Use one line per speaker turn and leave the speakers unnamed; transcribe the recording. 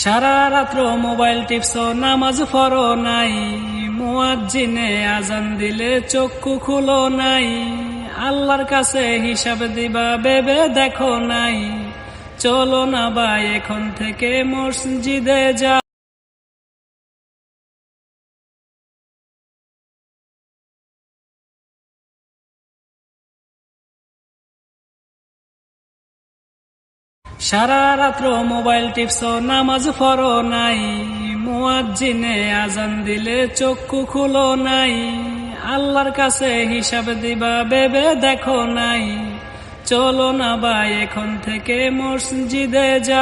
সারা রাত্র মোবাইল টিপছো, নামাজ পড়ো নাই, মুয়াজ্জিনে আজান দিলে চক্ষু খুলো নাই, আল্লাহর কাছে হিসাব দিবা ভেবে দেখো নাই, চলো না ভাই এখন থেকে মসজিদে যা। সারা রাত্র মোবাইল টিপছো, নামাজ পড়ো নাই, মুয়াজ্জিনে আজান দিলে চক্ষু খুলো নাই, আল্লাহর কাছে হিসাব দিবা ভেবে দেখো নাই, চলো না ভাই এখন থেকে মসজিদে যা।